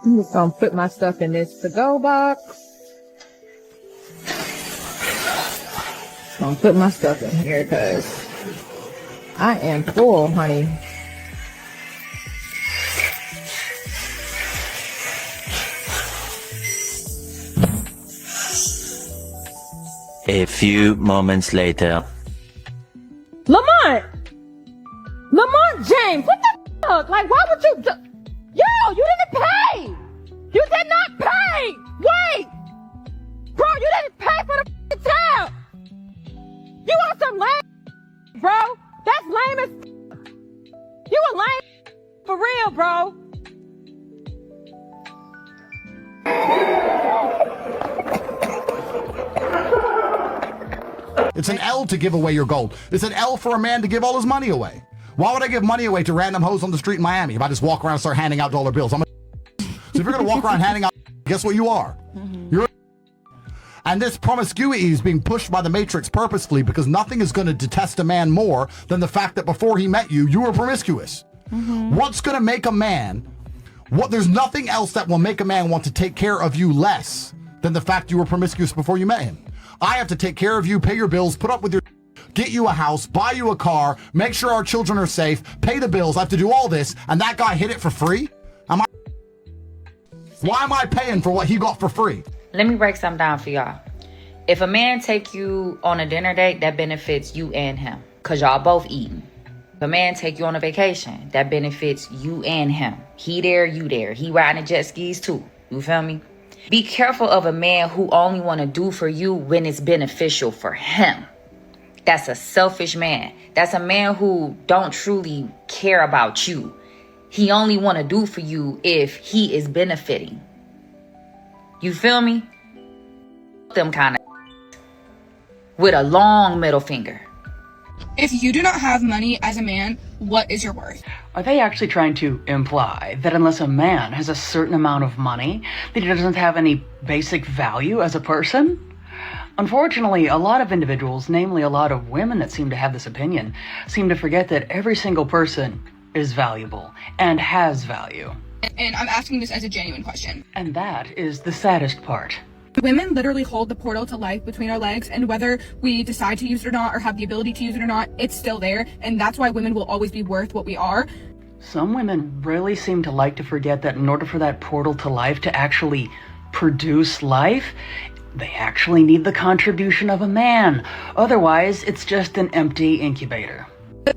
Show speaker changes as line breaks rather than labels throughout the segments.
I'm just gonna put my stuff in this to-go box. Gonna put my stuff in here because I am full, honey.
A few moments later.
Lamont James, what the fuck? Like, why would you do? Yo, you didn't pay. You did not pay. Wait, bro, you didn't pay for the tab. You want some lame, bro? That's lame as. You a lame for real, bro.
It's an L to give away your gold. It's an L for a man to give all his money away. Why would I give money away to random hoes on the street in Miami if I just walk around and start handing out dollar bills? So if you're going to walk around handing out, guess what you are? You're. And this promiscuity is being pushed by the Matrix purposefully because nothing is going to detest a man more than the fact that before he met you, you were promiscuous. What's going to make a man, there's nothing else that will make a man want to take care of you less than the fact you were promiscuous before you met him. I have to take care of you, pay your bills, put up with your, get you a house, buy you a car, make sure our children are safe, pay the bills. I have to do all this, and that guy hit it for free? Why am I paying for what he got for free?
Let me break something down for y'all. If a man take you on a dinner date, that benefits you and him, because y'all both eating. If a man take you on a vacation, that benefits you and him. He there, you there. He riding jet skis too. You feel me? Be careful of a man who only want to do for you when it's beneficial for him. That's a selfish man. That's a man who don't truly care about you. He only want to do for you if he is benefiting. You feel me? Them kind of with a long middle finger.
If you do not have money as a man, what is your worth?
Are they actually trying to imply that unless a man has a certain amount of money, that he doesn't have any basic value as a person? Unfortunately, a lot of individuals, namely a lot of women that seem to have this opinion, seem to forget that every single person is valuable and has value.
And I'm asking this as a genuine question.
And that is the saddest part.
Women literally hold the portal to life between our legs, and whether we decide to use it or not, or have the ability to use it or not, it's still there, and that's why women will always be worth what we are.
Some women really seem to like to forget that in order for that portal to life to actually produce life, they actually need the contribution of a man. Otherwise, it's just an empty incubator.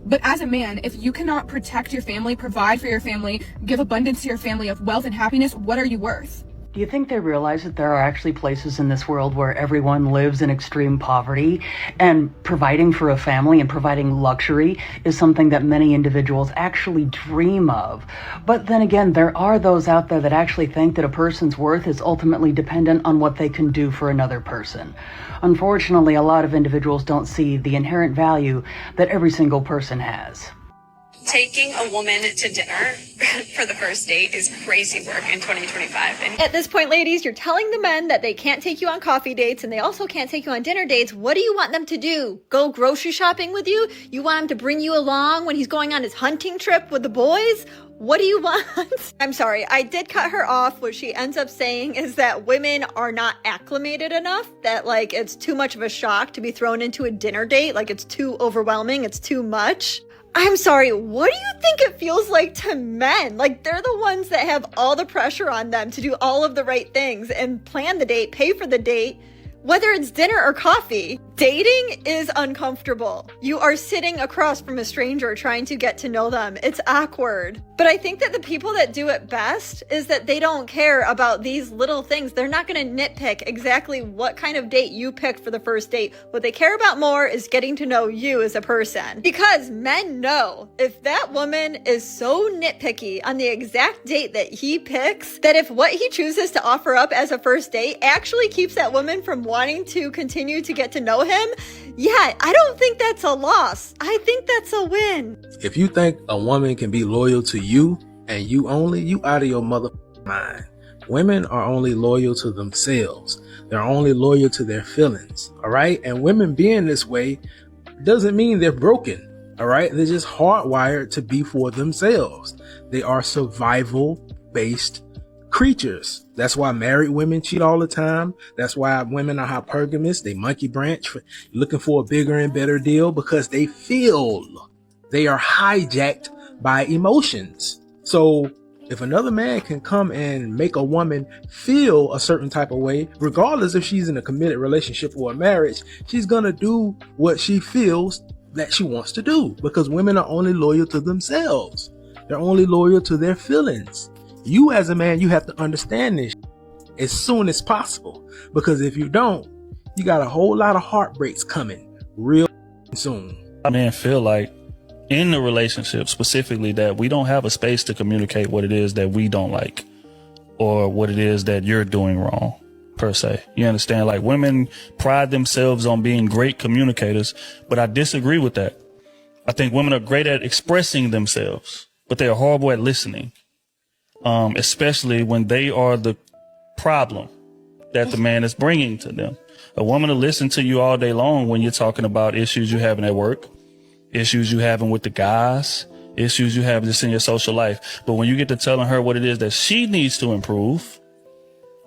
But as a man, if you cannot protect your family, provide for your family, give abundance to your family of wealth and happiness, what are you worth?
Do you think they realize that there are actually places in this world where everyone lives in extreme poverty, and providing for a family and providing luxury is something that many individuals actually dream of? But then again, there are those out there that actually think that a person's worth is ultimately dependent on what they can do for another person. Unfortunately, a lot of individuals don't see the inherent value that every single person has.
Taking a woman to dinner for the first date is crazy work in 2025. And
at this point, ladies, you're telling the men that they can't take you on coffee dates and they also can't take you on dinner dates. What do you want them to do? Go grocery shopping with you? You want him to bring you along when he's going on his hunting trip with the boys? What do you want? I'm sorry, I did cut her off. What she ends up saying is that women are not acclimated enough, that like it's too much of a shock to be thrown into a dinner date. Like it's too overwhelming, it's too much. I'm sorry, what do you think it feels like to men? Like they're the ones that have all the pressure on them to do all of the right things and plan the date, pay for the date, whether it's dinner or coffee. Dating is uncomfortable. You are sitting across from a stranger trying to get to know them. It's awkward. But I think that the people that do it best is that they don't care about these little things. They're not going to nitpick exactly what kind of date you picked for the first date. What they care about more is getting to know you as a person. Because men know if that woman is so nitpicky on the exact date that he picks, that if what he chooses to offer up as a first date actually keeps that woman from wanting to continue to get to know him, yeah, I don't think that's a loss. I think that's a win.
If you think a woman can be loyal to you and you only, you out of your mother mind. Women are only loyal to themselves. They're only loyal to their feelings. All right. And women being this way doesn't mean they're broken. All right. They're just hardwired to be for themselves. They are survival based creatures. That's why married women cheat all the time. That's why women are hypergamous. They monkey branch, looking for a bigger and better deal because they feel they are hijacked by emotions. So if another man can come and make a woman feel a certain type of way, regardless if she's in a committed relationship or a marriage, she's gonna do what she feels that she wants to do, because women are only loyal to themselves. They're only loyal to their feelings. You as a man, you have to understand this as soon as possible, because if you don't, you got a whole lot of heartbreaks coming real soon.
Men feel like in the relationship specifically that we don't have a space to communicate what it is that we don't like or what it is that you're doing wrong, per se. You understand? Like, women pride themselves on being great communicators, but I disagree with that. I think women are great at expressing themselves, but they are horrible at listening, especially when they are the problem that the man is bringing to them. A woman will listen to you all day long when you're talking about issues you're having at work, issues you having with the guys, issues you have just in your social life. But when you get to telling her what it is that she needs to improve,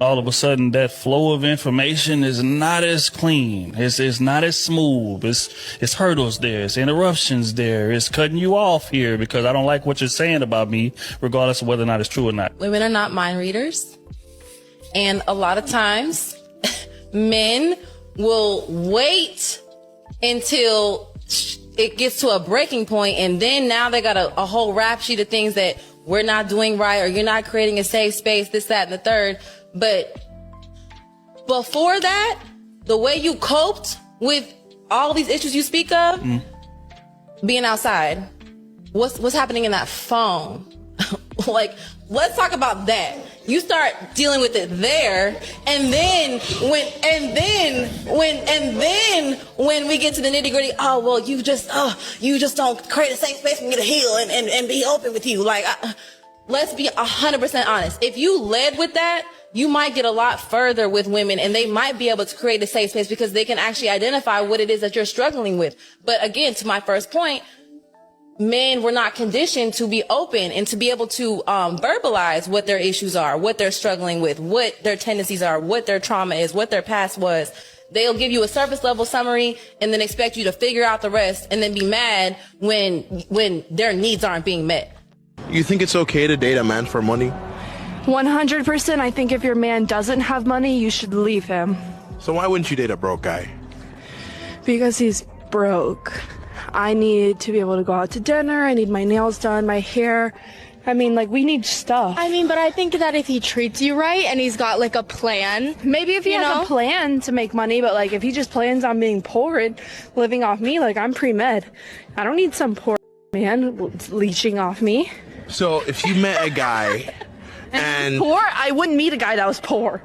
all of a sudden that flow of information is not as clean. It's not as smooth. It's hurdles there. It's interruptions there. It's cutting you off here because I don't like what you're saying about me, regardless of whether or not it's true or not.
Women are not mind readers. And a lot of times men will wait until it gets to a breaking point, and then now they got a whole rap sheet of things that we're not doing right, or you're not creating a safe space, this, that, and the third. But before that, the way you coped with all these issues you speak of, being outside, what's happening in that phone? Like, let's talk about that. You start dealing with it there, and then when we get to the nitty gritty, oh well, you just don't create a safe space for me to heal and be open with you. Like, let's be 100% honest. If you led with that, you might get a lot further with women, and they might be able to create a safe space because they can actually identify what it is that you're struggling with. But again, to my first point, men were not conditioned to be open and to be able to verbalize what their issues are, what they're struggling with, what their tendencies are, what their trauma is, what their past was. They'll give you a surface level summary and then expect you to figure out the rest, and then be mad when their needs aren't being met.
You think it's okay to date a man for money?
100%. I think if your man doesn't have money, you should leave him.
So why wouldn't you date a broke guy?
Because he's broke. I need to be able to go out to dinner. I need my nails done, my hair. I mean, like, we need stuff.
I mean, but I think that if he treats you right and he's got, like, a plan.
Maybe if he has a plan to make money, but, like, if he just plans on being poor and living off me, like, I'm pre-med. I don't need some poor man leeching off me.
So if you met a guy and...
Poor? I wouldn't meet a guy that was poor.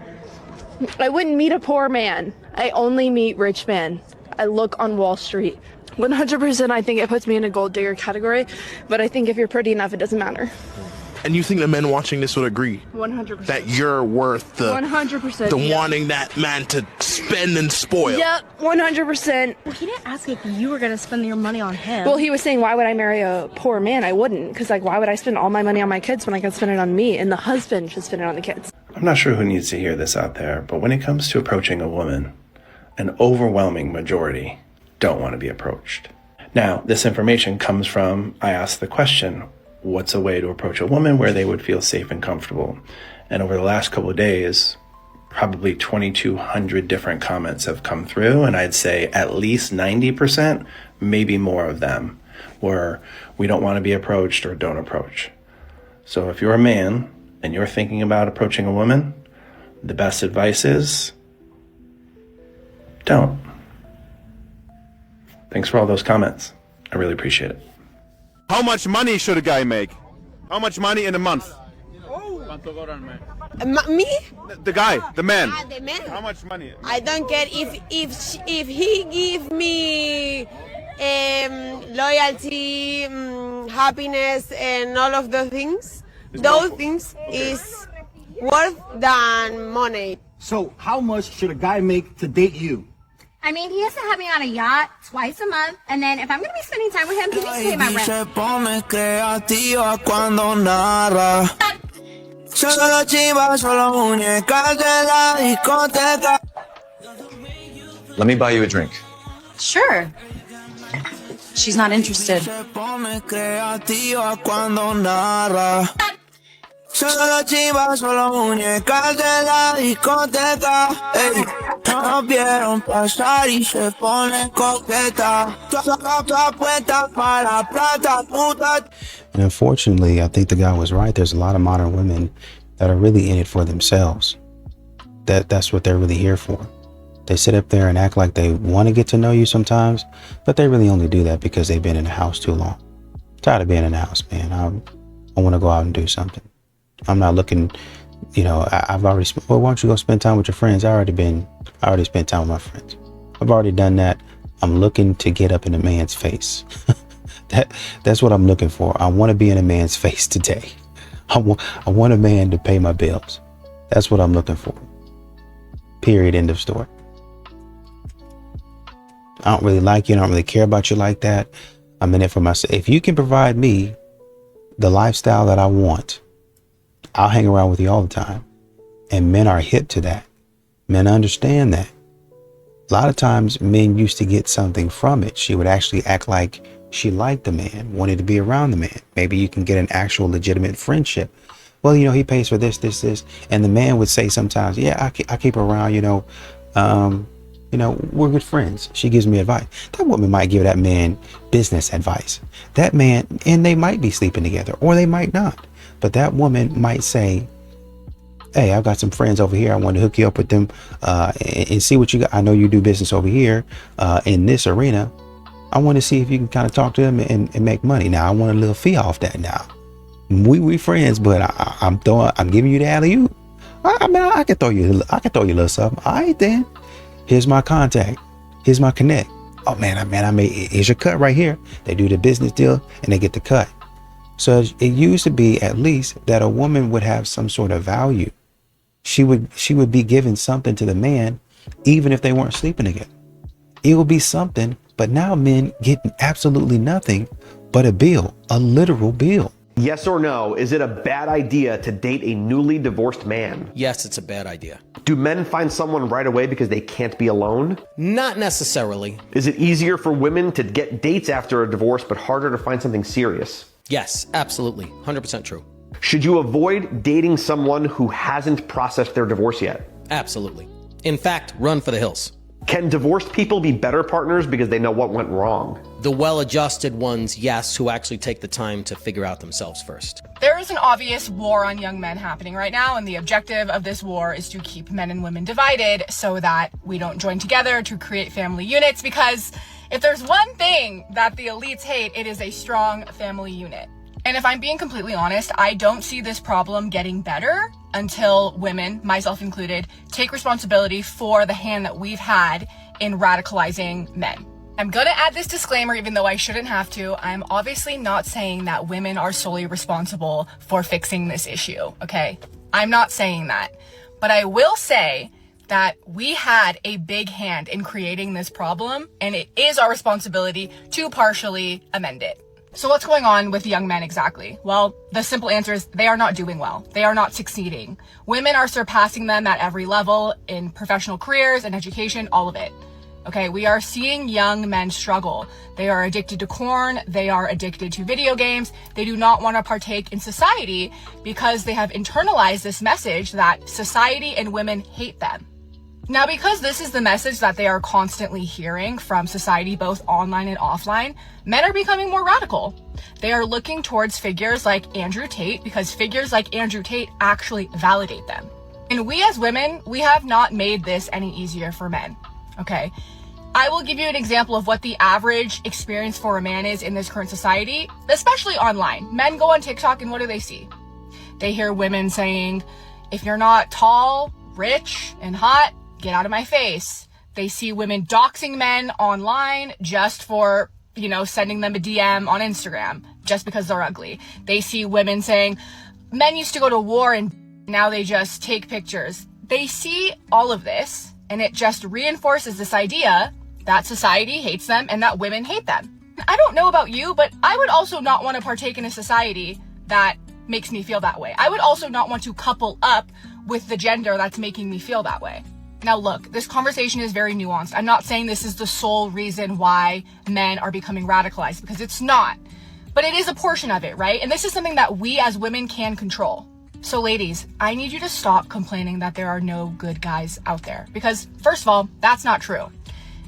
I wouldn't meet a poor man. I only meet rich men. I look on Wall Street. 100%, I think it puts me in a gold digger category, but I think if you're pretty enough, it doesn't matter.
And you think the men watching this would agree?
100%.
That you're worth the
100%.
the wanting that man to spend and spoil?
Yep, 100%.
Well, he didn't ask if you were going to spend your money on him.
Well, he was saying, why would I marry a poor man? I wouldn't, because, like, why would I spend all my money on my kids when I could spend it on me, and the husband should spend it on the kids?
I'm not sure who needs to hear this out there, but when it comes to approaching a woman, an overwhelming majority don't want to be approached. Now, this information comes from, I asked the question, what's a way to approach a woman where they would feel safe and comfortable? And over the last couple of days, probably 2,200 different comments have come through, and I'd say at least 90%, maybe more of them, were we don't want to be approached or don't approach. So if you're a man and you're thinking about approaching a woman, the best advice is don't. Thanks for all those comments. I really appreciate it.
How much money should a guy make? How much money in a month?
Me?
The guy, the man.
The man.
How much money?
I don't care if he give me loyalty, happiness, and all of those things. Those things is worth than money.
So how much should a guy make to date you?
I mean, he has to have me on a yacht twice a month, and then if I'm going to be spending time with him, he needs to pay my rent.
Solo chivas, solo muñecas de la discoteca.
Let me buy you a drink.
Sure. She's not interested.
Se pone creativa cuando narra. Solo chivas, solo muñecas de la discoteca. Ey, nos vieron pasar y se pone coqueta. Toda puesta para la plata, puta.
And unfortunately, I think the guy was right. There's a lot of modern women that are really in it for themselves. That's what they're really here for. They sit up there and act like they want to get to know you sometimes, but they really only do that because they've been in the house too long. I'm tired of being in the house, man. I want to go out and do something. I'm not looking, I've already, well, why don't you go spend time with your friends? I already spent time with my friends. I've already done that. I'm looking to get up in a man's face. That's what I'm looking for. I want to be in a man's face today. I want a man to pay my bills. That's what I'm looking for. Period. End of story. I don't really like you. I don't really care about you like that. I'm in it for myself. If you can provide me the lifestyle that I want, I'll hang around with you all the time. And men are hip to that. Men understand that. A lot of times men used to get something from it. She would actually act like she liked the man, wanted to be around the man. Maybe you can get an actual legitimate friendship. Well, he pays for this. And the man would say sometimes, yeah, I keep her around, we're good friends. She gives me advice. That woman might give that man business advice. That man, and they might be sleeping together or they might not. But that woman might say, hey, I've got some friends over here. I want to hook you up with them and see what you got. I know you do business over here in this arena. I want to see if you can kind of talk to them and make money. Now, I want a little fee off that now. We friends, but I'm giving you the alley-oop. I can throw you a little something. All right, then. Here's my contact. Here's my connect. Oh man, here's your cut right here. They do the business deal and they get the cut. So it used to be at least that a woman would have some sort of value. She would be giving something to the man, even if they weren't sleeping together. It would be something, but now men get absolutely nothing but a bill, a literal bill.
Yes or no, is it a bad idea to date a newly divorced man?
Yes, it's a bad idea.
Do men find someone right away because they can't be alone?
Not necessarily.
Is it easier for women to get dates after a divorce but harder to find something serious?
Yes, absolutely. 100% true.
Should you avoid dating someone who hasn't processed their divorce yet?
Absolutely. In fact, run for the hills.
Can divorced people be better partners because they know what went wrong?
The well-adjusted ones, yes, who actually take the time to figure out themselves first.
There is an obvious war on young men happening right now, and the objective of this war is to keep men and women divided so that we don't join together to create family units, because if there's one thing that the elites hate, it is a strong family unit. And if I'm being completely honest, I don't see this problem getting better until women, myself included, take responsibility for the hand that we've had in radicalizing men. I'm gonna add this disclaimer even though I shouldn't have to. I'm obviously not saying that women are solely responsible for fixing this issue, okay? I'm not saying that. But I will say that we had a big hand in creating this problem, and it is our responsibility to partially amend it. So what's going on with young men exactly? Well, the simple answer is they are not doing well. They are not succeeding. Women are surpassing them at every level in professional careers and education, all of it. Okay, we are seeing young men struggle. They are addicted to porn. They are addicted to video games. They do not want to partake in society because they have internalized this message that society and women hate them. Now, because this is the message that they are constantly hearing from society, both online and offline, men are becoming more radical. They are looking towards figures like Andrew Tate because figures like Andrew Tate actually validate them. And we as women, we have not made this any easier for men, okay? I will give you an example of what the average experience for a man is in this current society, especially online. Men go on TikTok and what do they see? They hear women saying, if you're not tall, rich, and hot, get out of my face. They see women doxing men online just for, sending them a DM on Instagram just because they're ugly. They see women saying, men used to go to war and now they just take pictures. They see all of this and it just reinforces this idea that society hates them and that women hate them. I don't know about you, but I would also not want to partake in a society that makes me feel that way. I would also not want to couple up with the gender that's making me feel that way. Now look, this conversation is very nuanced. I'm not saying this is the sole reason why men are becoming radicalized, because it's not. But it is a portion of it, right? And this is something that we as women can control. So ladies, I need you to stop complaining that there are no good guys out there. Because first of all, that's not true.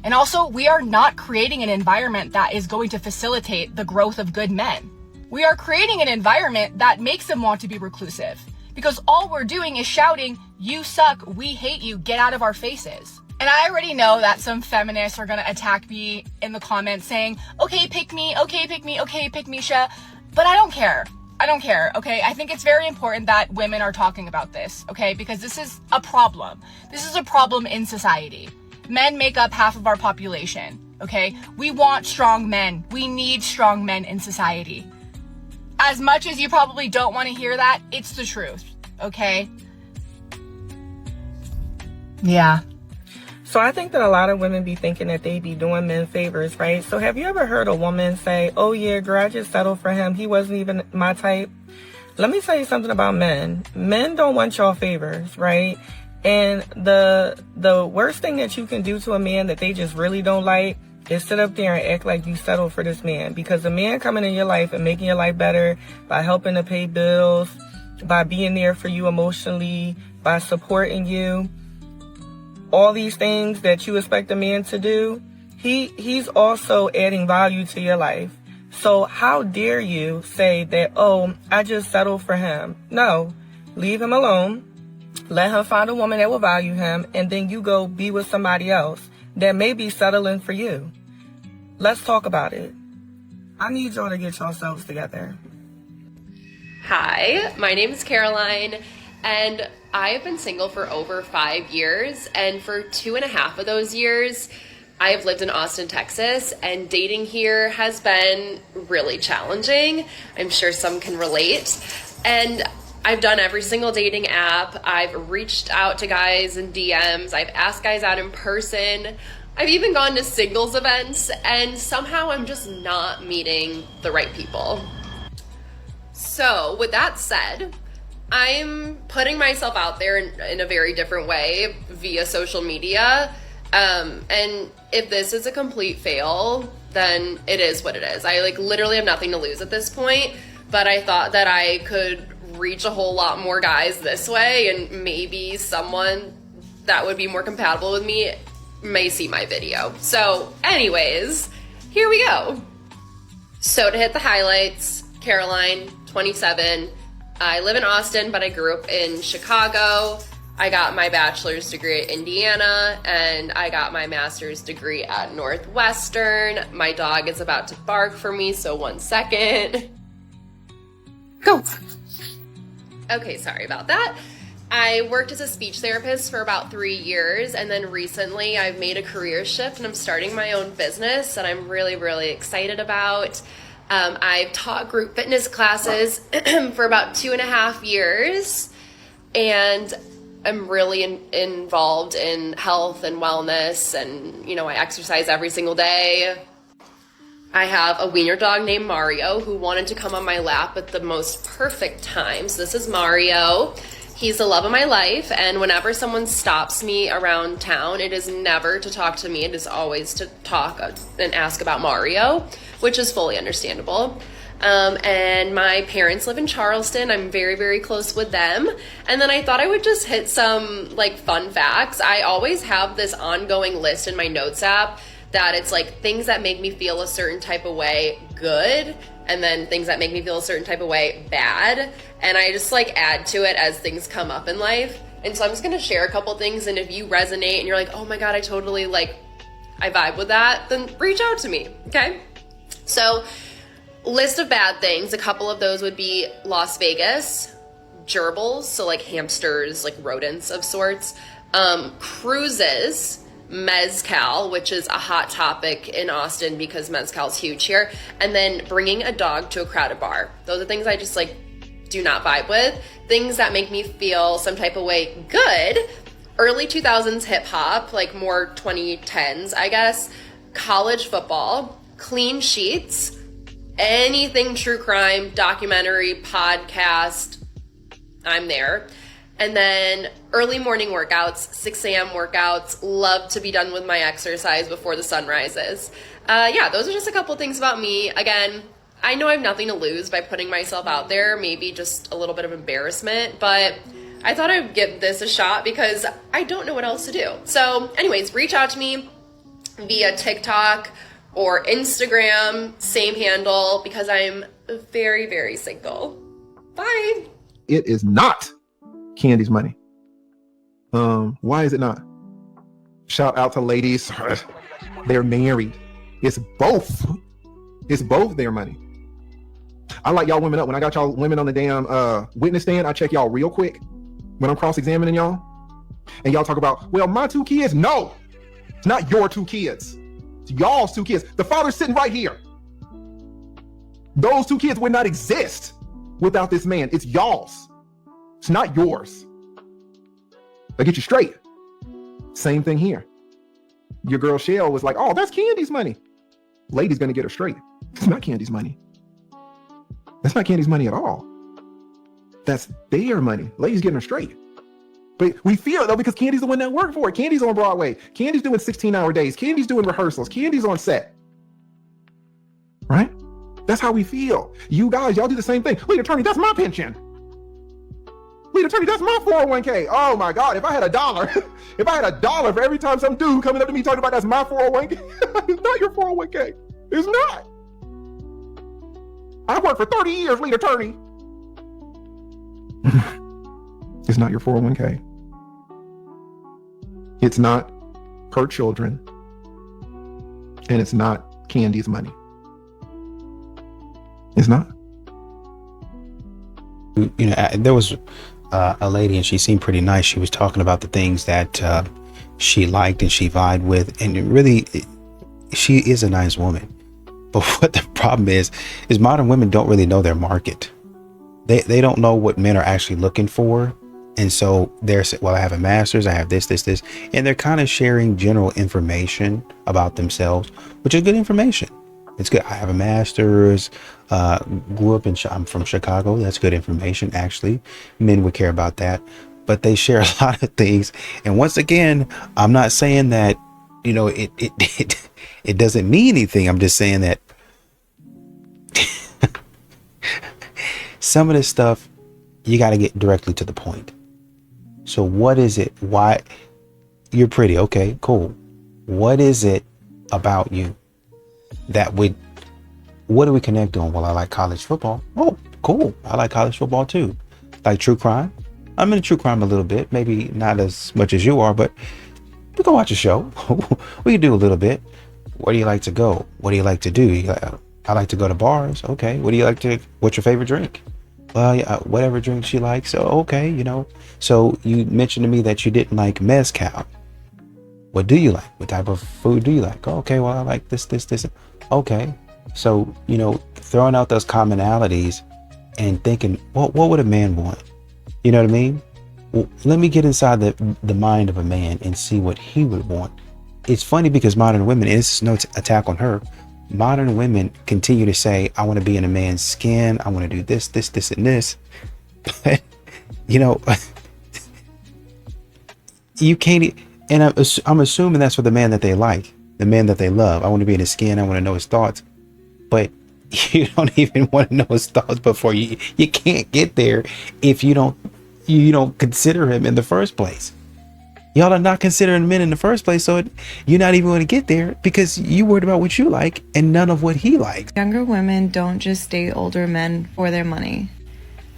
And also, we are not creating an environment that is going to facilitate the growth of good men. We are creating an environment that makes them want to be reclusive. Because all we're doing is shouting, "You suck, we hate you, get out of our faces." And I already know that some feminists are gonna attack me in the comments saying, okay, pick me, okay, pick me, okay, pick Misha. But I don't care. I don't care, okay? I think it's very important that women are talking about this, okay? Because this is a problem. This is a problem in society. Men make up half of our population, okay? We want strong men. We need strong men in society. As much as you probably don't want to hear that, it's the truth, okay? Yeah.
So I think that a lot of women be thinking that they be doing men favors, right? So have you ever heard a woman say, oh yeah, girl, I just settled for him. He wasn't even my type. Let me tell you something about men. Men don't want y'all favors, right? And the worst thing that you can do to a man that they just really don't like is sit up there and act like you settled for this man. Because the man coming in your life and making your life better by helping to pay bills, by being there for you emotionally, by supporting you, all these things that you expect a man to do, he's also adding value to your life. So how dare you say that, oh, I just settled for him? No, leave him alone. Let him find a woman that will value him, and then you go be with somebody else that may be settling for you. Let's talk about it. I need y'all to get yourselves together.
Hi, my name is Caroline, and I have been single for over 5 years, and for 2.5 of those years, I have lived in Austin, Texas, and dating here has been really challenging. I'm sure some can relate. And I've done every single dating app. I've reached out to guys in DMs. I've asked guys out in person. I've even gone to singles events, and somehow I'm just not meeting the right people. So with that said, I'm putting myself out there in a very different way via social media. And if this is a complete fail, then it is what it is. I literally have nothing to lose at this point, but I thought that I could reach a whole lot more guys this way, and maybe someone that would be more compatible with me may see my video. So anyways, here we go. So to hit the highlights, Caroline, 27. I live in Austin, but I grew up in Chicago. I got my bachelor's degree at Indiana, and I got my master's degree at Northwestern. My dog is about to bark for me, so 1 second. Go. Okay, sorry about that. I worked as a speech therapist for about 3 years, and then recently I've made a career shift and I'm starting my own business that I'm really, really excited about. I've taught group fitness classes for about 2.5 years, and I'm really involved in health and wellness, and I exercise every single day. I have a wiener dog named Mario who wanted to come on my lap at the most perfect time. So this is Mario. He's the love of my life, and whenever someone stops me around town, it is never to talk to me. It is always to talk and ask about Mario, which is fully understandable. And my parents live in Charleston. I'm very, very close with them. And then I thought I would just hit some fun facts. I always have this ongoing list in my notes app that it's things that make me feel a certain type of way good, and then things that make me feel a certain type of way bad. And I just add to it as things come up in life. And so I'm just gonna share a couple things, and if you resonate and you're like, oh my God, I totally I vibe with that, then reach out to me, okay? So, list of bad things, a couple of those would be Las Vegas, gerbils, so hamsters, rodents of sorts, cruises, mezcal, which is a hot topic in Austin because mezcal's huge here, and then bringing a dog to a crowded bar. Those are things I just do not vibe with. Things that make me feel some type of way good: early 2000s hip hop, more 2010s, I guess, college football, clean sheets, anything true crime, documentary, podcast, I'm there. And then early morning workouts, 6 a.m. workouts, love to be done with my exercise before the sun rises. Yeah, those are just a couple things about me. Again, I know I have nothing to lose by putting myself out there, maybe just a little bit of embarrassment, but I thought I'd give this a shot because I don't know what else to do. So anyways, reach out to me via TikTok or Instagram, same handle, because I'm very, very single. Bye.
It is not Candy's money. Why is it not? Shout out to ladies. They're married. It's both. It's both their money. I like y'all women up. When I got y'all women on the damn witness stand, I check y'all real quick when I'm cross-examining y'all. And y'all talk about, well, my 2 kids. No, it's not your 2 kids. It's y'all's 2 kids. The father's sitting right here. Those 2 kids would not exist without this man. It's y'all's. It's not yours. I'll get you straight. Same thing here. Your girl Shell was like, oh, that's Candy's money. Lady's gonna get her straight. It's not Candy's money. That's not Candy's money at all. That's their money. Lady's getting her straight. But we feel it though because Candy's the one that worked for it. Candy's on Broadway. Candy's doing 16-hour days. Candy's doing rehearsals. Candy's on set. Right? That's how we feel. You guys, y'all do the same thing. Lead attorney, that's my pension. Lead attorney, that's my 401k. Oh my God, if I had $1, if I had $1 for every time some dude coming up to me talking about that's my 401k, it's not your 401k. It's not. I worked for 30 years, lead attorney. It's not your 401k. It's not her children. And it's not Candy's money. It's not.
You know, there was a lady and she seemed pretty nice. She was talking about the things that she liked and she vibed with. And really, she is a nice woman. But what the problem is modern women don't really know their market. They don't know what men are actually looking for. And so they're saying, well, I have a master's, I have this. And they're kind of sharing general information about themselves, which is good information. It's good. I have a master's, grew up I'm from Chicago. That's good information. Actually, men would care about that, but they share a lot of things. And once again, I'm not saying that, you know, it doesn't mean anything. I'm just saying that some of this stuff, you got to get directly to the point. So what is it? Why you're pretty? Okay, cool. What is it about you that what do we connect on? Well, I like college football. Oh, cool. I like college football too. Like true crime. I'm into true crime a little bit, maybe not as much as you are, but we can watch a show. We can do a little bit. Where do you like to go? What do you like to do? I like to go to bars. Okay. What's your favorite drink? Well, yeah, whatever drink she likes. So, okay, you know. So you mentioned to me that you didn't like mezcal. What do you like? What type of food do you like? Oh, okay, well, I like this. Okay. So, you know, throwing out those commonalities and thinking, what would a man want? You know what I mean? Well, let me get inside the mind of a man and see what he would want. It's funny because modern women, and this is no attack on her, modern women continue to say, I want to be in a man's skin. I want to do this, and this. But, you know, you can't, and I'm assuming that's for the man that they like, the man that they love. I want to be in his skin. I want to know his thoughts. But you don't even want to know his thoughts before you can't get there if you don't consider him in the first place. Y'all are not considering men in the first place, so you're not even going to get there because you worried about what you like and none of what he likes.
Younger women don't just date older men for their money.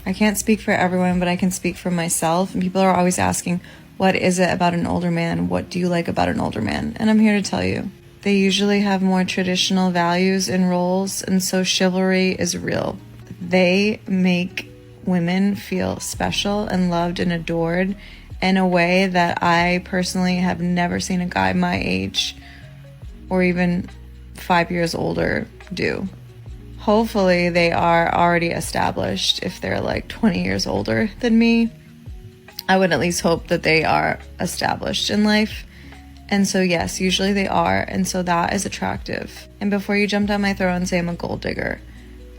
I can't speak for everyone, but I can speak for myself. And people are always asking, what is it about an older man? What do you like about an older man? And I'm here to tell you, they usually have more traditional values and roles, and so chivalry is real. They make women feel special and loved and adored in a way that I personally have never seen a guy my age or even 5 years older do. Hopefully they are already established. If they're like 20 years older than me, I would at least hope that they are established in life. And so yes, usually they are, and so that is attractive. And before you jump down my throat and say I'm a gold digger,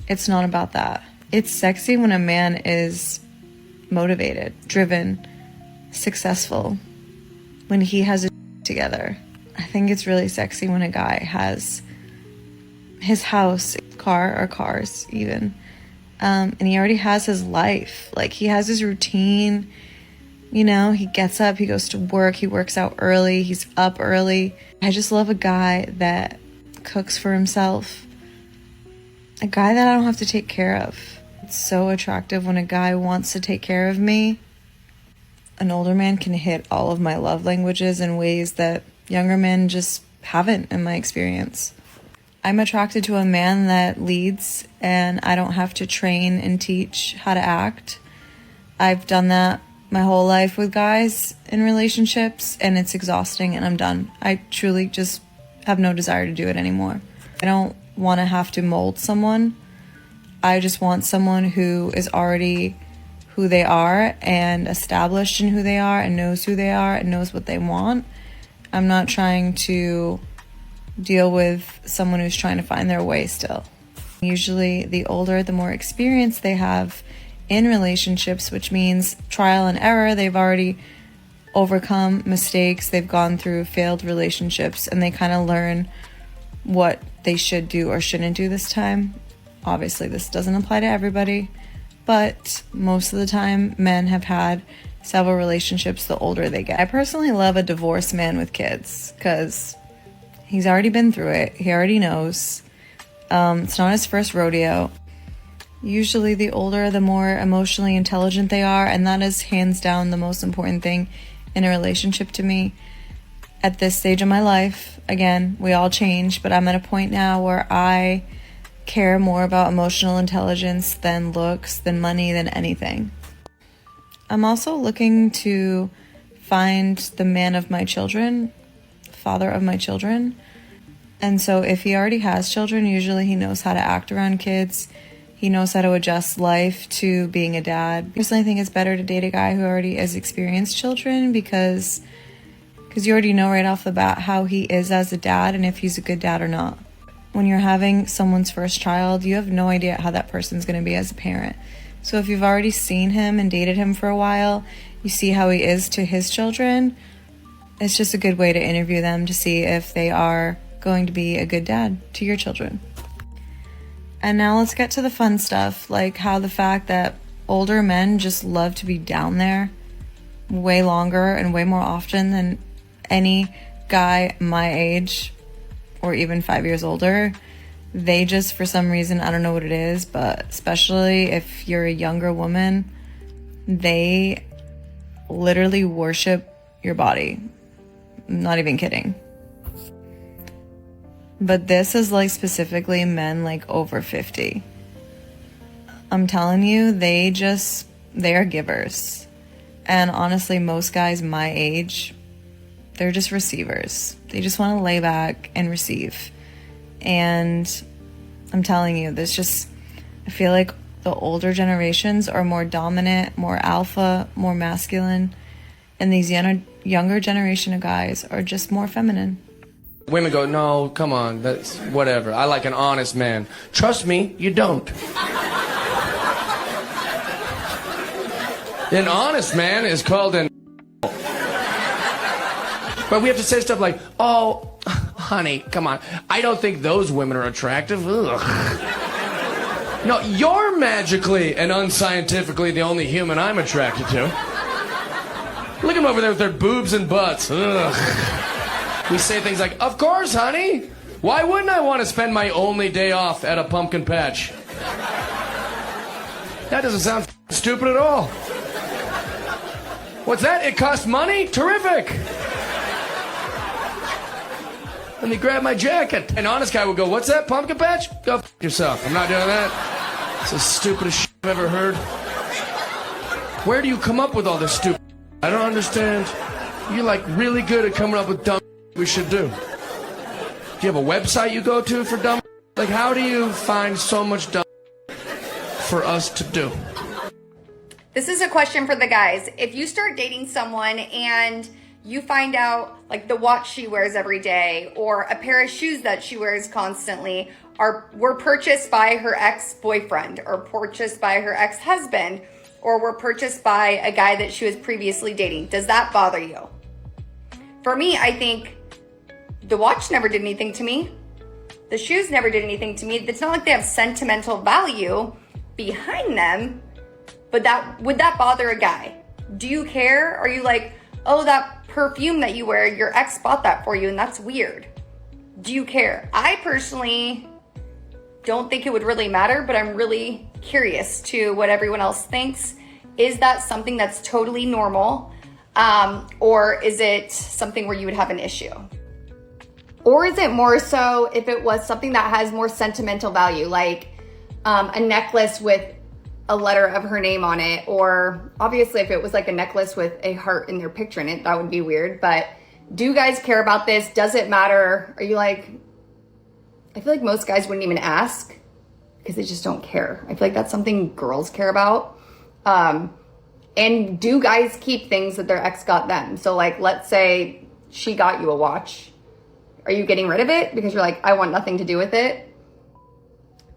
It's not about that. It's sexy when a man is motivated, driven, successful, when he has it together. I think it's really sexy when a guy has his house, car, or cars even, and he already has his life. Like, he has his routine, you know, he gets up, he goes to work, he works out early, he's up early. I just love a guy that cooks for himself, a guy that I don't have to take care of. It's so attractive when a guy wants to take care of me. An older man can hit all of my love languages in ways that younger men just haven't, in my experience. I'm attracted to a man that leads, and I don't have to train and teach how to act. I've done that my whole life with guys in relationships, and it's exhausting, and I'm done. I truly just have no desire to do it anymore. I don't want to have to mold someone. I just want someone who is already who they are and established in who they are and knows who they are and knows what they want. I'm not trying to deal with someone who's trying to find their way still. Usually the older, the more experience they have in relationships, which means trial and error. They've already overcome mistakes, they've gone through failed relationships, and they kind of learn what they should do or shouldn't do this time. Obviously, this doesn't apply to everybody, but most of the time, men have had several relationships the older they get. I personally love a divorced man with kids because he's already been through it. He already knows. It's not his first rodeo. Usually, the older, the more emotionally intelligent they are, and that is hands down the most important thing in a relationship to me. At this stage of my life, again, we all change, but I'm at a point now where I care more about emotional intelligence than looks, than money, than anything. I'm also looking to find the man of my children, father of my children. And so if he already has children, usually he knows how to act around kids. He knows how to adjust life to being a dad. I personally think it's better to date a guy who already has experienced children because you already know right off the bat how he is as a dad and if he's a good dad or not. When you're having someone's first child, you have no idea how that person's going to be as a parent. So if you've already seen him and dated him for a while, you see how he is to his children, it's just a good way to interview them to see if they are going to be a good dad to your children. And now let's get to the fun stuff, like how the fact that older men just love to be down there way longer and way more often than any guy my age or even 5 years older. They just, for some reason, I don't know what it is, but especially if you're a younger woman, they literally worship your body. I'm not even kidding. But this is like specifically men like over 50. I'm telling you, they are givers. And honestly, most guys my age, they're just receivers. They just want to lay back and receive. And I'm telling you, I feel like the older generations are more dominant, more alpha, more masculine. And these younger generation of guys are just more feminine.
Women go, no, come on, that's whatever. I like an honest man. Trust me, you don't. An honest man is called an But we have to say stuff like, oh, honey, come on. I don't think those women are attractive. Ugh. No, you're magically and unscientifically the only human I'm attracted to. Look at them over there with their boobs and butts. Ugh. We say things like, of course, honey. Why wouldn't I want to spend my only day off at a pumpkin patch? That doesn't sound stupid at all. What's that? It costs money? Terrific. Let me grab my jacket. An honest guy would go, what's that, pumpkin patch? Go f*** yourself. I'm not doing that. It's the stupidest shit I've ever heard. Where do you come up with all this stupid? I don't understand. You're like really good at coming up with dumb we should do. Do you have a website you go to for dumb? Like, how do you find so much dumb for us to do?
This is a question for the guys. If you start dating someone and you find out like the watch she wears every day or a pair of shoes that she wears constantly were purchased by her ex-boyfriend or purchased by her ex-husband or were purchased by a guy that she was previously dating. Does that bother you? For me, I think the watch never did anything to me. The shoes never did anything to me. It's not like they have sentimental value behind them, but would that bother a guy? Do you care? Are you like, oh, that perfume that you wear, your ex bought that for you and that's weird? Do you care? I personally don't think it would really matter, but I'm really curious to what everyone else thinks. Is that something that's totally normal? Or is it something where you would have an issue? Or is it more so if it was something that has more sentimental value, like a necklace with a letter of her name on it, or obviously if it was like a necklace with a heart in their picture in it, that would be weird. But do you guys care about this? Does it matter? Are you like, I feel like most guys wouldn't even ask because they just don't care. I feel like that's something girls care about. And do guys keep things that their ex got them? So like, let's say she got you a watch. Are you getting rid of it because you're like, I want nothing to do with it?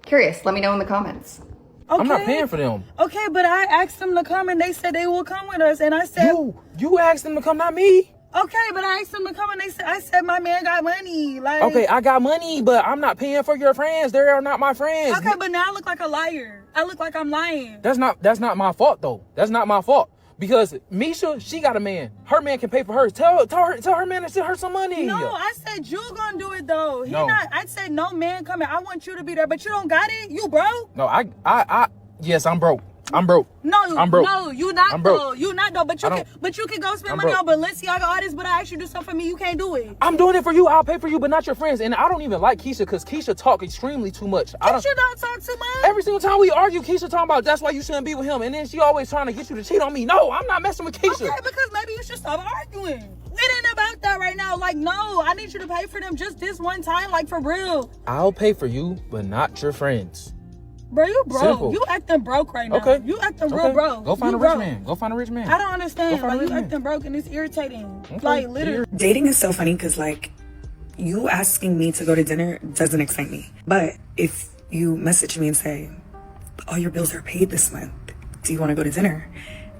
Curious, let me know in the comments.
Okay. I'm not paying for them. Okay, but I asked them to come and they said they will come with us. And I said... You asked them to come, not me. Okay, but I asked them to come and I said my man got money. Like, okay, I got money, but I'm not paying for your friends. They are not my friends. Okay, but now I look like a liar. I look like I'm lying. That's not my fault, though. That's not my fault. Because Misha, she got a man. Her man can pay for hers. Tell her man to send her some money. No, I said you gonna do it though. I said no man coming. I want you to be there, but you don't got it. You broke. No, yes, I'm broke. I'm broke. No, I'm broke. No, you not though. You not though. But you can go spend money on Balenciaga artists. But I asked you to do something for me. You can't do it. I'm doing it for you. I'll pay for you, but not your friends. And I don't even like Keisha because Keisha talk extremely too much. Keisha don't talk too much. Every single time we argue, Keisha talking about that's why you shouldn't be with him. And then she always trying to get you to cheat on me. No, I'm not messing with Keisha. Okay, because maybe you should stop arguing. It ain't about that right now. Like, no, I need you to pay for them just this one time. Like, for real. I'll pay for you, but not your friends. Bro, you broke. Simple. You acting broke right now. Okay. You acting real broke. Go find a rich man. Go find a rich man. I don't understand. Like, you acting broke and it's irritating. Okay. Like, literally.
Dating is so funny because, like, you asking me to go to dinner doesn't excite me. But if you message me and say, all your bills are paid this month, do you want to go to dinner?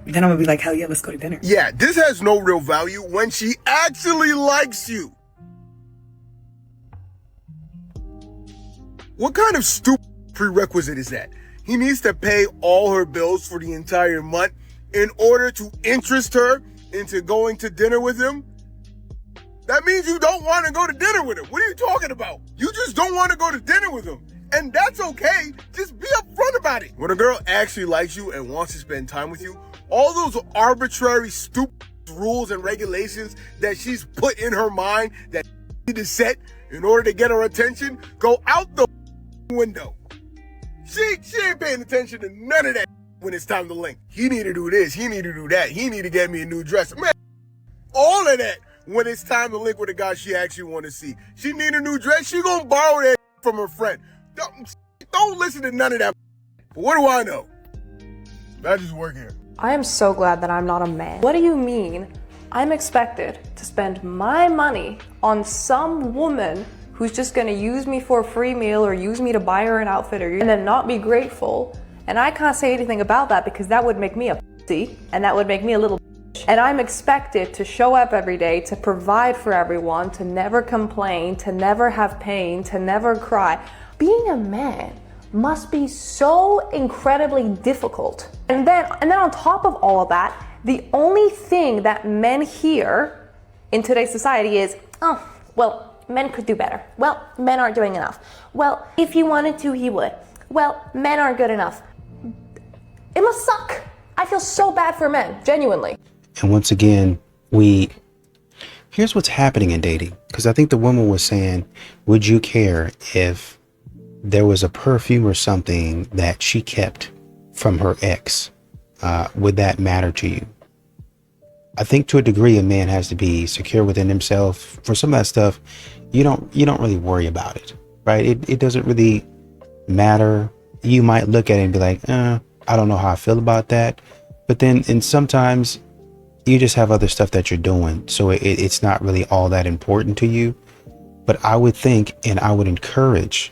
Then I'm going to be like, hell yeah, let's go to dinner.
Yeah, this has no real value when she actually likes you. What kind of stupid prerequisite is that? He needs to pay all her bills for the entire month in order to interest her into going to dinner with him? That means you don't want to go to dinner with him. What are you talking about? You just don't want to go to dinner with him. And that's okay. Just be upfront about it. When a girl actually likes you and wants to spend time with you, all those arbitrary, stupid rules and regulations that she's put in her mind that she need to set in order to get her attention go out the window. She ain't paying attention to none of that when it's time to link. He need to do this. He need to do that. He need to get me a new dress. Man, all of that when it's time to link with a guy she actually want to see. She need a new dress. She gonna borrow that from her friend. Don't listen to none of that. But what do I know? I just work here.
I am so glad that I'm not a man. What do you mean I'm expected to spend my money on some woman who's just gonna use me for a free meal or use me to buy her an outfit and then not be grateful? And I can't say anything about that because that would make me a pussy and that would make me a little bitch. And I'm expected to show up every day, to provide for everyone, to never complain, to never have pain, to never cry. Being a man must be so incredibly difficult. And then on top of all of that, the only thing that men hear in today's society is, oh, well, men could do better. Well, men aren't doing enough. Well, if he wanted to, he would. Well, men aren't good enough. It must suck. I feel so bad for men, genuinely.
And once again, here's what's happening in dating. Because I think the woman was saying, would you care if there was a perfume or something that she kept from her ex? Would that matter to you? I think to a degree, a man has to be secure within himself. For some of that stuff, you don't really worry about it, right? It doesn't really matter. You might look at it and be like, I don't know how I feel about that. But then sometimes you just have other stuff that you're doing. So it's not really all that important to you. But I would think, and I would encourage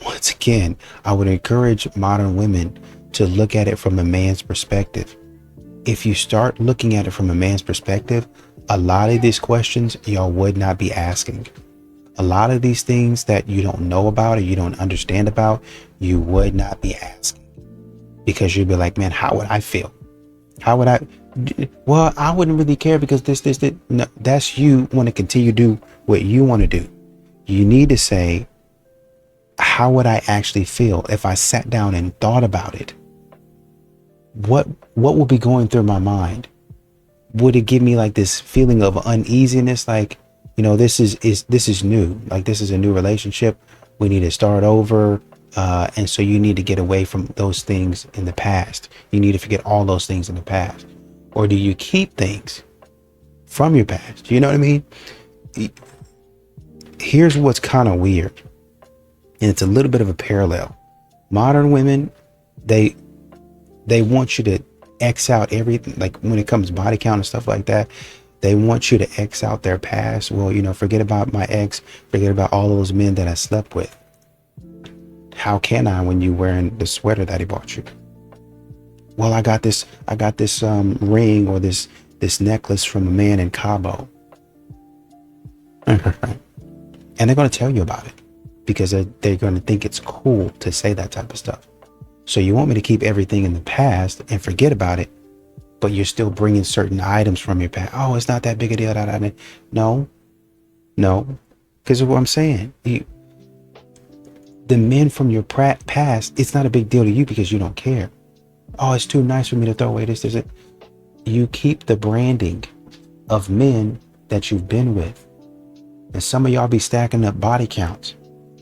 once again, I would encourage modern women to look at it from a man's perspective. If you start looking at it from a man's perspective, a lot of these questions y'all would not be asking. A lot of these things that you don't know about or you don't understand about, you would not be asking. Because you'd be like, man, how would I feel? How would I? Well, I wouldn't really care because this. No, that's you want to continue to do what you want to do. You need to say, how would I actually feel if I sat down and thought about it? What would be going through my mind? Would it give me like this feeling of uneasiness? Like, you know, this is new. Like, this is a new relationship. We need to start over. And so you need to get away from those things in the past. You need to forget all those things in the past. Or do you keep things from your past? You know what I mean? Here's what's kind of weird. And it's a little bit of a parallel. Modern women, they want you to X out everything. Like when it comes to body count and stuff like that, they want you to X out their past. Well, you know, forget about my ex, forget about all those men that I slept with. How can I when you wearing the sweater that he bought you? Well, I got this ring or this necklace from a man in Cabo. And they're going to tell you about it because they're going to think it's cool to say that type of stuff. So you want me to keep everything in the past and forget about it, but you're still bringing certain items from your past. Oh, it's not that big a deal. No, because of what I'm saying. The men from your past, it's not a big deal to you because you don't care. Oh, it's too nice for me to throw away this. You keep the branding of men that you've been with. And some of y'all be stacking up body counts.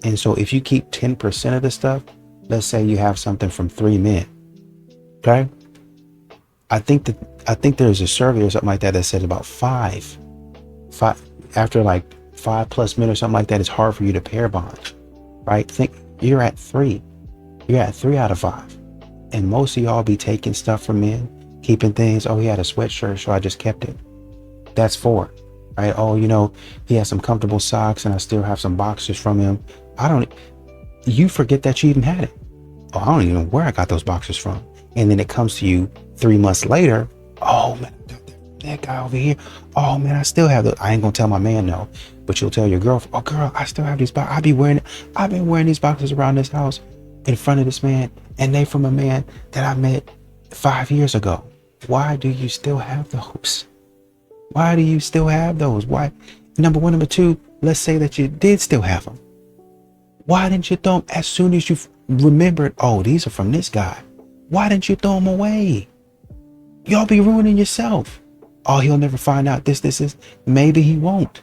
And so if you keep 10% of the stuff, let's say you have something from 3 men. Okay? I think there's a survey or something like that said about five after like 5+ men or something like that, it's hard for you to pair bond. Right? Think you're at 3. You're at 3 out of 5. And most of y'all be taking stuff from men, keeping things. Oh, he had a sweatshirt, so I just kept it. That's 4. Right? Oh, you know, he has some comfortable socks and I still have some boxers from him. You forget that you even had it. Oh, I don't even know where I got those boxers from. And then it comes to you 3 months later. Oh man, that guy over here. Oh man, I still have those. I ain't gonna tell my man no, but you'll tell your girlfriend, oh girl, I still have these boxers. I've been wearing these boxers around this house in front of this man, and they from a man that I met 5 years ago. Why do you still have those? Why do you still have those? Why? Number one. Number two, let's say that you did still have them. Why didn't you throw them as soon as you remembered, oh, these are from this guy? Why didn't you throw them away? Y'all be ruining yourself. Oh, he'll never find out this is. Maybe he won't.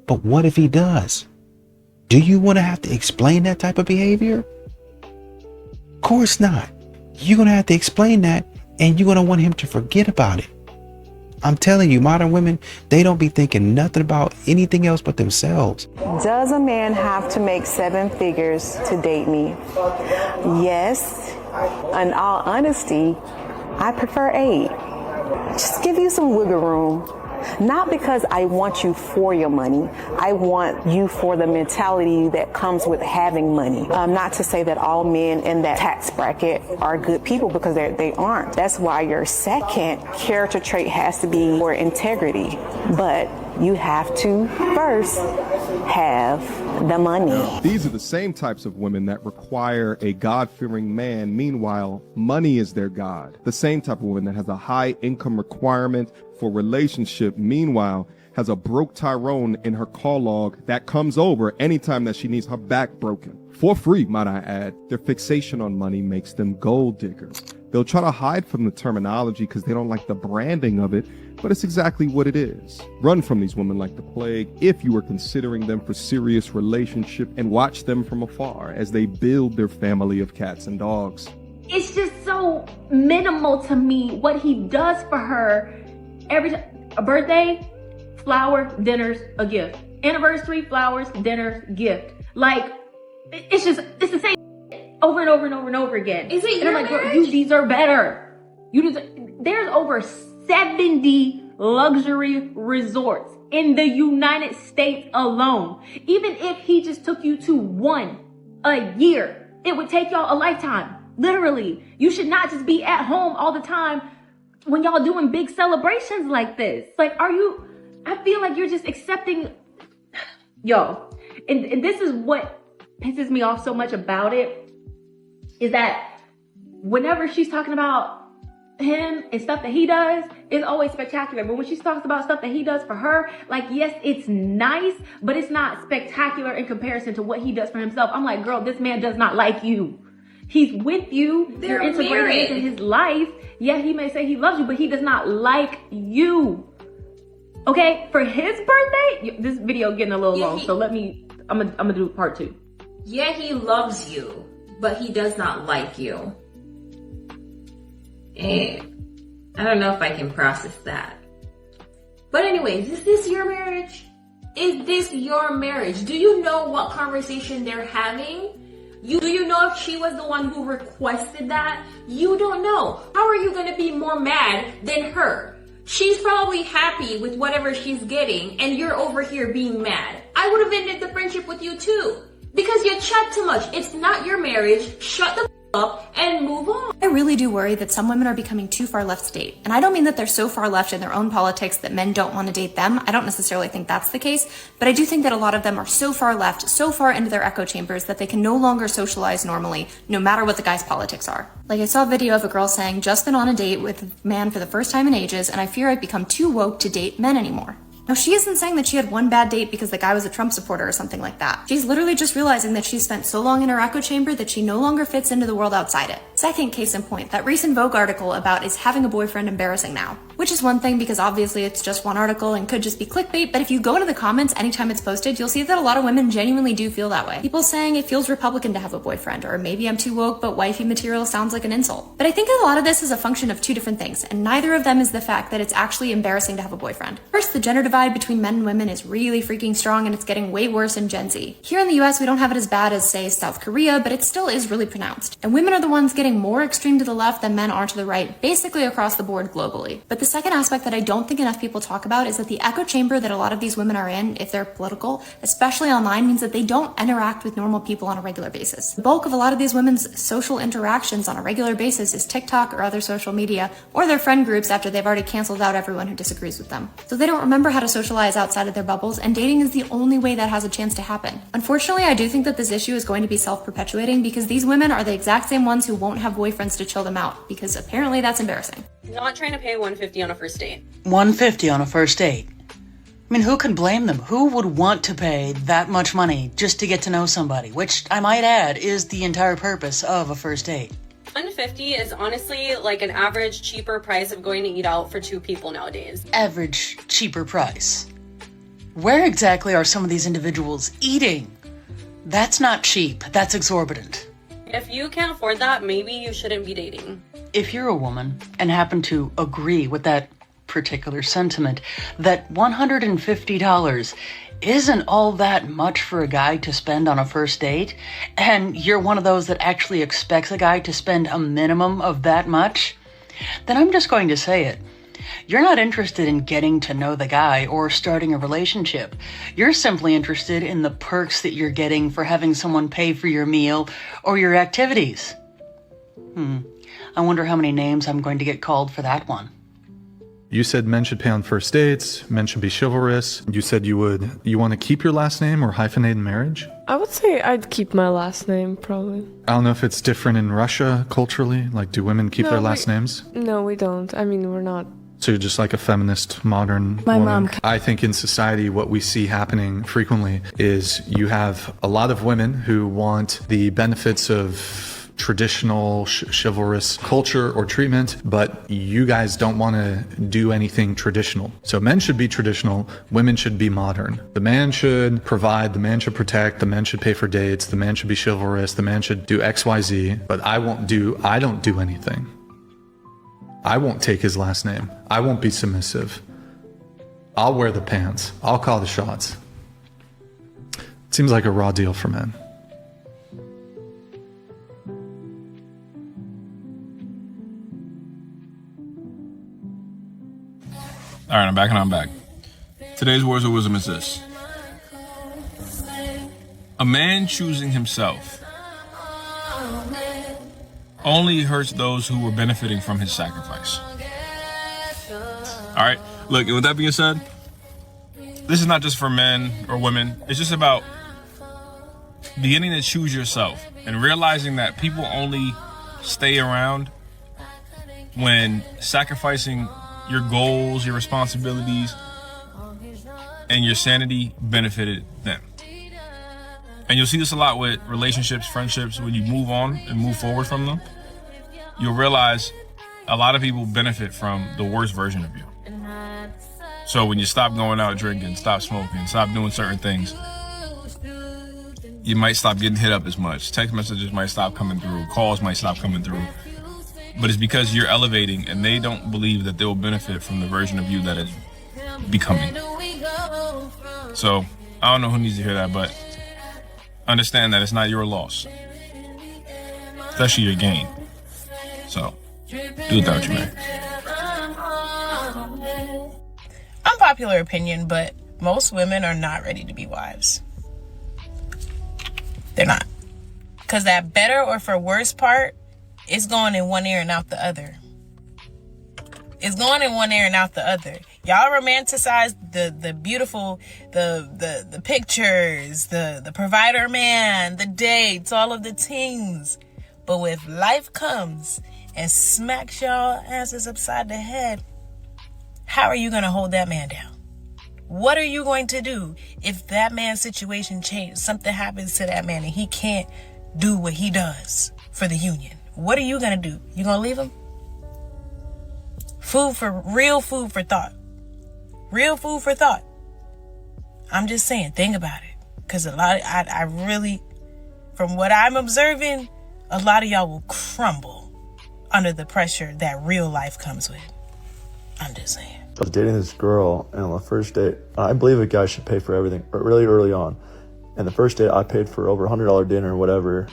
But what if he does? Do you want to have to explain that type of behavior? Of course not. You're going to have to explain that, and you're going to want him to forget about it. I'm telling you, modern women, they don't be thinking nothing about anything else but themselves.
Does a man have to make 7 figures to date me? Yes. In all honesty, I prefer 8. Just give you some wiggle room. Not because I want you for your money. I want you for the mentality that comes with having money. Not to say that all men in that tax bracket are good people, because they aren't. That's why your second character trait has to be for integrity. But you have to first have the money.
These are the same types of women that require a God-fearing man. Meanwhile, money is their God. The same type of woman that has a high income requirement for relationship, meanwhile, has a broke Tyrone in her call log that comes over anytime that she needs her back broken. For free, might I add. Their fixation on money makes them gold diggers. They'll try to hide from the terminology because they don't like the branding of it, but it's exactly what it is. Run from these women like the plague if you are considering them for serious relationship, and watch them from afar as they build their family of cats and dogs.
It's just so minimal to me what he does for her. Every time, a birthday, flower, dinners, a gift. Anniversary, flowers, dinners, gift. Like, it's the same over and over and over and over again.
Is it
and I'm like, girl, you deserve better. There's over 70 luxury resorts in the United States alone. Even if he just took you to one, A year. It would take y'all a lifetime. Literally. You should not just be at home all the time when y'all doing big celebrations like this. Like, I feel like you're just accepting, yo. And this is what pisses me off so much about it, is that whenever she's talking about him and stuff that he does, it's always spectacular. But when she talks about stuff that he does for her, like, yes, it's nice, but it's not spectacular in comparison to what he does for himself. I'm like, girl, this man does not like you. He's with you. You're integrated into his life. Yeah, he may say he loves you, but he does not like you. Okay, for his birthday, this video getting a little long, so I'm gonna do part 2.
Yeah, he loves you, but he does not like you. And I don't know if I can process that. But anyways, is this your marriage? Is this your marriage? Do you know what conversation they're having? Do you know if she was the one who requested that? You don't know. How are you going to be more mad than her? She's probably happy with whatever she's getting, and you're over here being mad. I would have ended the friendship with you too. Because you chat too much. It's not your marriage. Shut the up and move on.
I really do worry that some women are becoming too far left to date. And I don't mean that they're so far left in their own politics that men don't want to date them. I don't necessarily think that's the case, but I do think that a lot of them are so far left, so far into their echo chambers that they can no longer socialize normally, no matter what the guy's politics are. Like, I saw a video of a girl saying, just been on a date with a man for the first time in ages, and I fear I've become too woke to date men anymore. Now, she isn't saying that she had one bad date because the guy was a Trump supporter or something like that. She's literally just realizing that she's spent so long in her echo chamber that she no longer fits into the world outside it. Second case in point, that recent Vogue article about is having a boyfriend embarrassing now? Which is one thing because obviously it's just one article and could just be clickbait, but if you go into the comments anytime it's posted, you'll see that a lot of women genuinely do feel that way. People saying it feels Republican to have a boyfriend, or maybe I'm too woke, but wifey material sounds like an insult. But I think that a lot of this is a function of two different things, and neither of them is the fact that it's actually embarrassing to have a boyfriend. First, the gender divide between men and women is really freaking strong, and it's getting way worse in Gen Z. Here in the US, we don't have it as bad as, say, South Korea, but it still is really pronounced. And women are the ones getting more extreme to the left than men are to the right, basically across the board globally. But the second aspect that I don't think enough people talk about is that the echo chamber that a lot of these women are in, if they're political, especially online, means that they don't interact with normal people on a regular basis. The bulk of a lot of these women's social interactions on a regular basis is TikTok or other social media, or their friend groups after they've already canceled out everyone who disagrees with them. So they don't remember how to socialize outside of their bubbles, and dating is the only way that has a chance to happen. Unfortunately, I do think that this issue is going to be self-perpetuating because these women are the exact same ones who won't have boyfriends to chill them out, because apparently that's embarrassing.
Not trying to pay $150 on a first date.
$150 on a first date? I mean, who could blame them? Who would want to pay that much money just to get to know somebody? Which, I might add, is the entire purpose of a first date.
$150 is honestly like an average cheaper price of going to eat out for two people nowadays.
Average cheaper price? Where exactly are some of these individuals eating? That's not cheap. That's exorbitant.
If you can't afford that, maybe you shouldn't be dating.
If you're a woman and happen to agree with that particular sentiment, that $150 isn't all that much for a guy to spend on a first date, and you're one of those that actually expects a guy to spend a minimum of that much, then I'm just going to say it. You're not interested in getting to know the guy or starting a relationship. You're simply interested in the perks that you're getting for having someone pay for your meal or your activities. I wonder how many names I'm going to get called for that one.
You said men should pay on first dates, men should be chivalrous. You said you want to keep your last name or hyphenate in marriage?
I would say I'd keep my last name, probably.
I don't know if it's different in Russia culturally. Like, do women keep their last names?
No, we don't. I mean, we're not.
So you're just like a feminist, modern
My
woman?
mom.
I think in society, what we see happening frequently is you have a lot of women who want the benefits of traditional chivalrous culture or treatment, but you guys don't want to do anything traditional. So men should be traditional, women should be modern. The man should provide, the man should protect, the man should pay for dates, the man should be chivalrous, the man should do XYZ, but I don't do anything. I won't take his last name. I won't be submissive. I'll wear the pants. I'll call the shots. It seems like a raw deal for men.
All right, I'm back and I'm back. Today's words of wisdom is this. A man choosing himself only hurts those who were benefiting from his sacrifice. All right. Look, with that being said, this is not just for men or women. It's just about beginning to choose yourself and realizing that people only stay around when sacrificing your goals, your responsibilities, and your sanity benefited them. And you'll see this a lot with relationships, friendships. When you move on and move forward from them, you'll realize a lot of people benefit from the worst version of you. So when you stop going out drinking, stop smoking, stop doing certain things, you might stop getting hit up as much. Text messages might stop coming through. Calls might stop coming through. But it's because you're elevating and they don't believe that they will benefit from the version of you that is becoming. So I don't know who needs to hear that, but understand that it's not your loss. It's actually your gain. So do without you, man.
Unpopular opinion, but most women are not ready to be wives. They're not. Because that better or for worse part is going in one ear and out the other. It's going in one ear and out the other. Y'all romanticize the beautiful, the pictures, the provider man, the dates, all of the things. But when life comes and smacks y'all asses upside the head, how are you going to hold that man down? What are you going to do if that man's situation changes, something happens to that man and he can't do what he does for the union? What are you going to do? You going to leave him? Real food for thought. Real food for thought. I'm just saying, think about it. Because I really, from what I'm observing, a lot of y'all will crumble under the pressure that real life comes with. I'm just saying.
I was dating this girl, and on the first date, I believe a guy should pay for everything really early on. And the first date, I paid for over $100 dinner or whatever.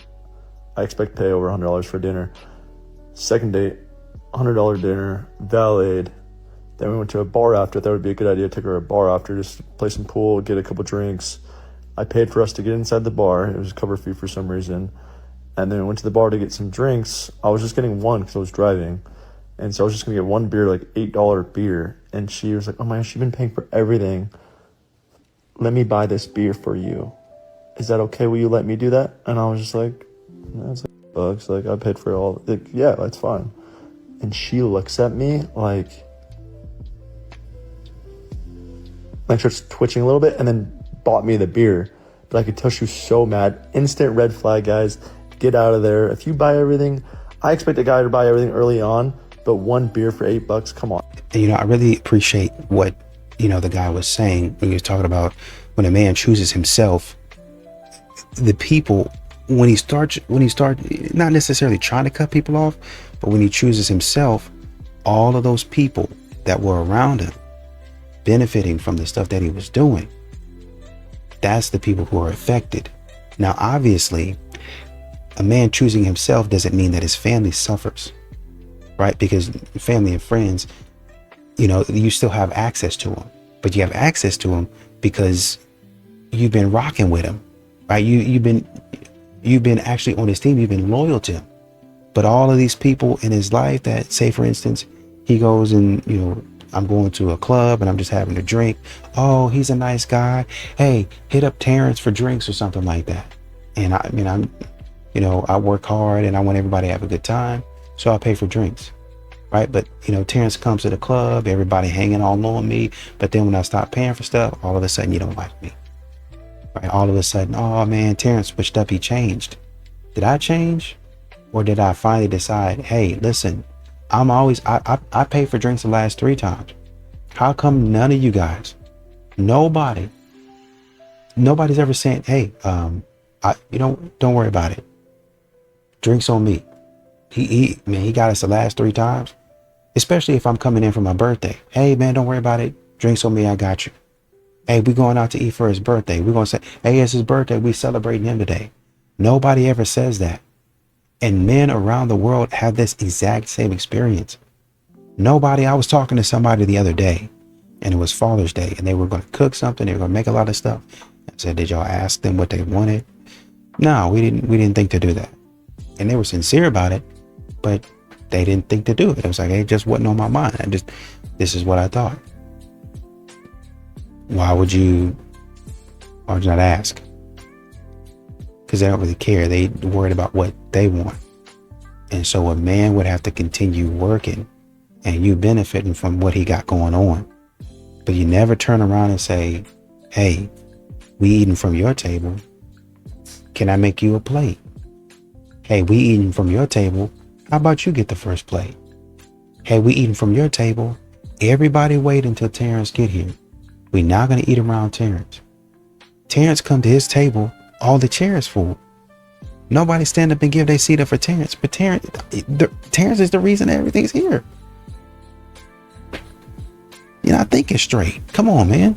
I expect to pay over $100 for dinner. Second date, $100 dinner, valeted. Then we went to a bar after. That would be a good idea to take her to a bar after, just play some pool, get a couple drinks. I paid for us to get inside the bar. It was a cover fee for some reason. And then we went to the bar to get some drinks. I was just getting one because I was driving. And so I was just going to get one beer, like $8 beer. And she was like, oh my gosh, you've been paying for everything. Let me buy this beer for you. Is that okay? Will you let me do that? And I was just like, no, it's like $8. Like, I paid for it all. Like, yeah, that's fine. And she looks at me like starts twitching a little bit and then bought me the beer. But I could tell she was so mad. Instant red flag, guys. Get out of there. If you buy everything, I expect a guy to buy everything early on, but one beer for $8, come on.
And, I really appreciate what, the guy was saying when he was talking about when a man chooses himself, the people, when he starts not necessarily trying to cut people off, but when he chooses himself, all of those people that were around him benefiting from the stuff that he was doing, that's the people who are affected. Now, obviously, a man choosing himself doesn't mean that his family suffers, right? Because family and friends, you still have access to them, but you have access to them because you've been rocking with him, right? You've been actually on his team. You've been loyal to him. But all of these people in his life that, say, for instance, he goes and, I'm going to a club and I'm just having a drink. Oh, he's a nice guy. Hey, hit up Terrence for drinks or something like that. And I work hard and I want everybody to have a good time. So I'll pay for drinks, right? But, Terrence comes to the club, everybody hanging all on me. But then when I stop paying for stuff, all of a sudden you don't like me, right? All of a sudden, oh man, Terrence switched up, he changed. Did I change? Or did I finally decide, hey, listen, I pay for drinks the last 3 times. How come none of you guys, nobody's ever saying, hey, don't worry about it. Drinks on me. He got us the last 3 times, especially if I'm coming in for my birthday. Hey man, don't worry about it. Drinks on me. I got you. Hey, we going out to eat for his birthday. We're going to say, hey, it's his birthday. We celebrating him today. Nobody ever says that. And men around the world have this exact same experience. I was talking to somebody the other day and it was Father's Day and they were going to cook something. They were going to make a lot of stuff. I said, did y'all ask them what they wanted? No, we didn't think to do that. And they were sincere about it. but they didn't think to do it. It was like, it just wasn't on my mind. This is what I thought. Why would you not ask? Because they don't really care. They worried about what they want. And so a man would have to continue working and you benefiting from what he got going on. But you never turn around and say, hey, we eating from your table. Can I make you a plate? Hey, we eating from your table. How about you get the first plate? Hey, we eating from your table. Everybody wait until Terrence get here. We not going to eat around Terrence. Terrence come to his table, all the chairs full. Nobody stand up and give their seat up for Terrence. But Terrence is the reason everything's here. You're not thinking straight. Come on, man.